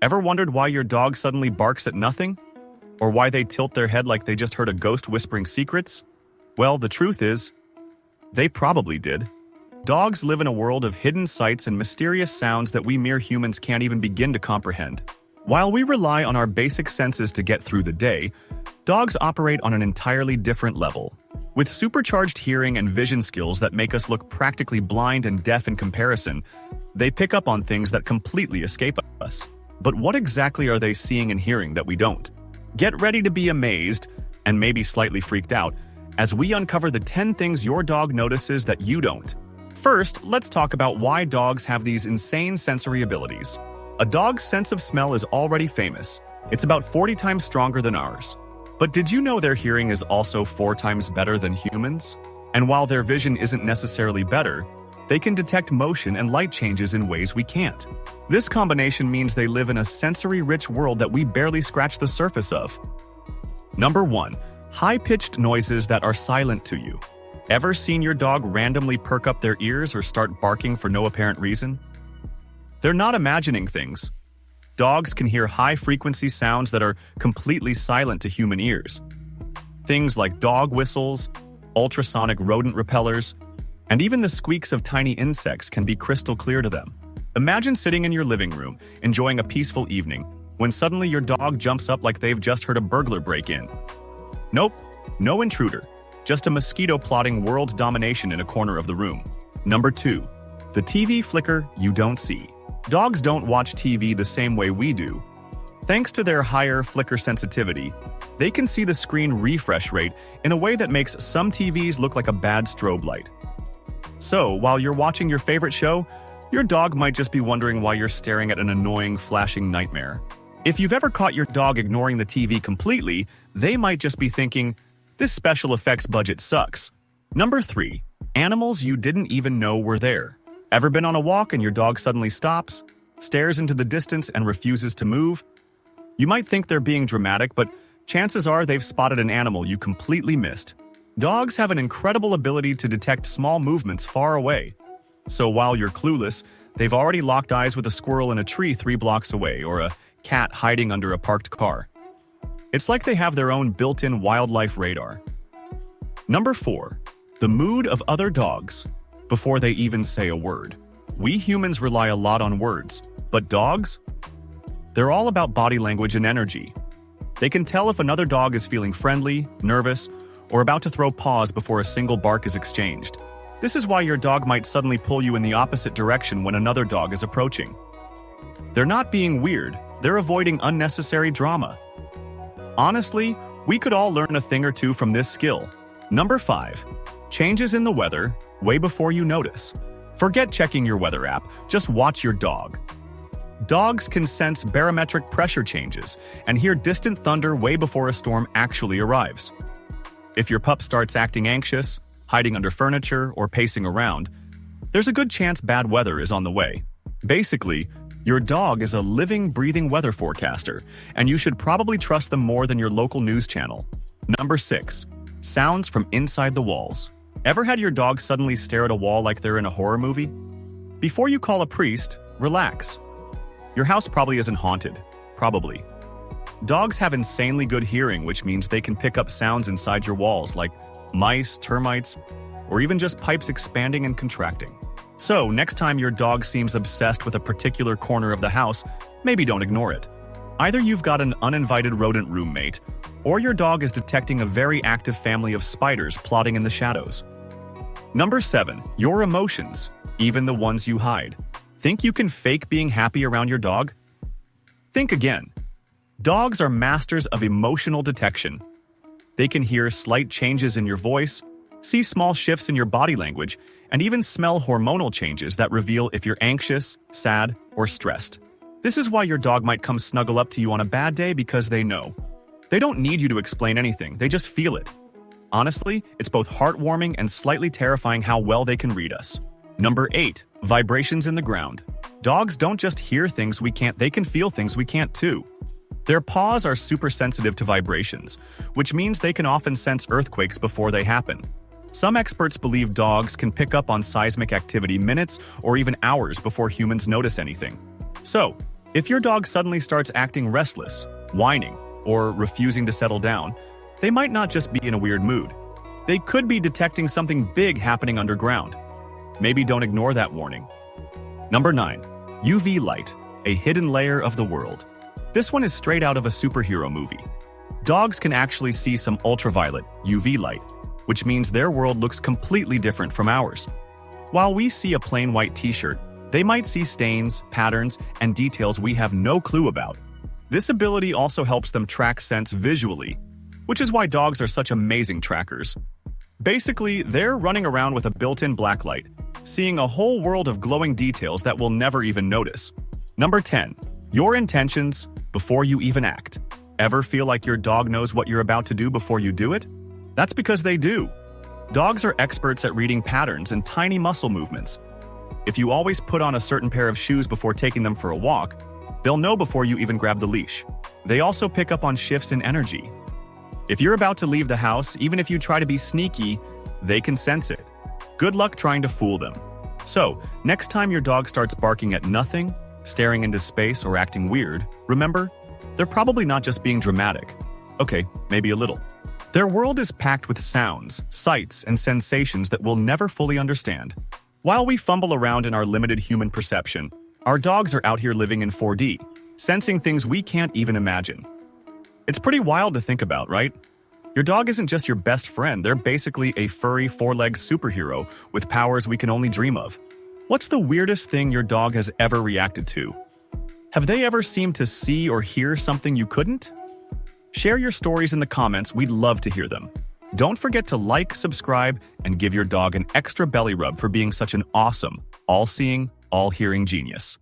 Ever wondered why your dog suddenly barks at nothing? Or why they tilt their head like they just heard a ghost whispering secrets? Well, the truth is, they probably did. Dogs live in a world of hidden sights and mysterious sounds that we mere humans can't even begin to comprehend. While we rely on our basic senses to get through the day, dogs operate on an entirely different level. With supercharged hearing and vision skills that make us look practically blind and deaf in comparison, they pick up on things that completely escape us. But what exactly are they seeing and hearing that we don't? Get ready to be amazed, and maybe slightly freaked out, as we uncover the 10 things your dog notices that you don't. First, let's talk about why dogs have these insane sensory abilities. A dog's sense of smell is already famous. It's about 40 times stronger than ours. But did you know their hearing is also 4 times better than humans? And while their vision isn't necessarily better, they can detect motion and light changes in ways we can't. This combination means they live in a sensory-rich world that we barely scratch the surface of. Number 1. High-pitched noises that are silent to you. Ever seen your dog randomly perk up their ears or start barking for no apparent reason? They're not imagining things. Dogs can hear high-frequency sounds that are completely silent to human ears. Things like dog whistles, ultrasonic rodent repellers, and even the squeaks of tiny insects can be crystal clear to them. Imagine sitting in your living room, enjoying a peaceful evening, when suddenly your dog jumps up like they've just heard a burglar break in. Nope, no intruder, just a mosquito plotting world domination in a corner of the room. Number 2. The TV flicker you don't see. Dogs don't watch TV the same way we do. Thanks to their higher flicker sensitivity, they can see the screen refresh rate in a way that makes some TVs look like a bad strobe light. So, while you're watching your favorite show, your dog might just be wondering why you're staring at an annoying, flashing nightmare. If you've ever caught your dog ignoring the TV completely, they might just be thinking, this special effects budget sucks. Number 3. Animals you didn't even know were there. Ever been on a walk and your dog suddenly stops, stares into the distance, and refuses to move? You might think they're being dramatic, but chances are they've spotted an animal you completely missed. Dogs have an incredible ability to detect small movements far away. So while you're clueless, they've already locked eyes with a squirrel in a tree 3 blocks away or a cat hiding under a parked car. It's like they have their own built-in wildlife radar. Number 4. The mood of other dogs before they even say a word. We humans rely a lot on words, but dogs? They're all about body language and energy. They can tell if another dog is feeling friendly, nervous, or about to throw paws before a single bark is exchanged. This is why your dog might suddenly pull you in the opposite direction when another dog is approaching. They're not being weird, they're avoiding unnecessary drama. Honestly, we could all learn a thing or two from this skill. Number 5. Changes in the weather way before you notice. Forget checking your weather app, just watch your dog. Dogs can sense barometric pressure changes and hear distant thunder way before a storm actually arrives. If your pup starts acting anxious, hiding under furniture, or pacing around, there's a good chance bad weather is on the way. Basically, your dog is a living, breathing weather forecaster, and you should probably trust them more than your local news channel. Number 6. Sounds from inside the walls. Ever had your dog suddenly stare at a wall like they're in a horror movie? Before you call a priest, relax. Your house probably isn't haunted. Probably. Dogs have insanely good hearing, which means they can pick up sounds inside your walls like mice, termites, or even just pipes expanding and contracting. So, next time your dog seems obsessed with a particular corner of the house, maybe don't ignore it. Either you've got an uninvited rodent roommate, or your dog is detecting a very active family of spiders plotting in the shadows. Number 7. Your emotions, even the ones you hide. Think you can fake being happy around your dog? Think again. Dogs are masters of emotional detection. They can hear slight changes in your voice, see small shifts in your body language, and even smell hormonal changes that reveal if you're anxious, sad, or stressed. This is why your dog might come snuggle up to you on a bad day because they know. They don't need you to explain anything, they just feel it. Honestly, it's both heartwarming and slightly terrifying how well they can read us. Number 8. Vibrations in the ground. Dogs don't just hear things we can't, they can feel things we can't too. Their paws are super sensitive to vibrations, which means they can often sense earthquakes before they happen. Some experts believe dogs can pick up on seismic activity minutes or even hours before humans notice anything. So, If your dog suddenly starts acting restless, whining, or refusing to settle down, they might not just be in a weird mood. They could be detecting something big happening underground. Maybe don't ignore that warning. Number 9. UV light, a hidden layer of the world. This one is straight out of a superhero movie. Dogs can actually see some ultraviolet, UV light, which means their world looks completely different from ours. While we see a plain white t-shirt, they might see stains, patterns, and details we have no clue about. This ability also helps them track scents visually, which is why dogs are such amazing trackers. Basically, they're running around with a built-in blacklight, seeing a whole world of glowing details that we'll never even notice. Number 10. Your intentions before you even act. Ever feel like your dog knows what you're about to do before you do it? That's because they do. Dogs are experts at reading patterns and tiny muscle movements. If you always put on a certain pair of shoes before taking them for a walk, they'll know before you even grab the leash. They also pick up on shifts in energy. If you're about to leave the house, even if you try to be sneaky, they can sense it. Good luck trying to fool them. So, next time your dog starts barking at nothing, staring into space, or acting weird, remember, they're probably not just being dramatic. Okay, maybe a little. Their world is packed with sounds, sights, and sensations that we'll never fully understand. While we fumble around in our limited human perception, our dogs are out here living in 4D, sensing things we can't even imagine. It's pretty wild to think about, right? Your dog isn't just your best friend, they're basically a furry, four-legged superhero with powers we can only dream of. What's the weirdest thing your dog has ever reacted to? Have they ever seemed to see or hear something you couldn't? Share your stories in the comments, we'd love to hear them. Don't forget to like, subscribe, and give your dog an extra belly rub for being such an awesome, all-seeing, all-hearing genius.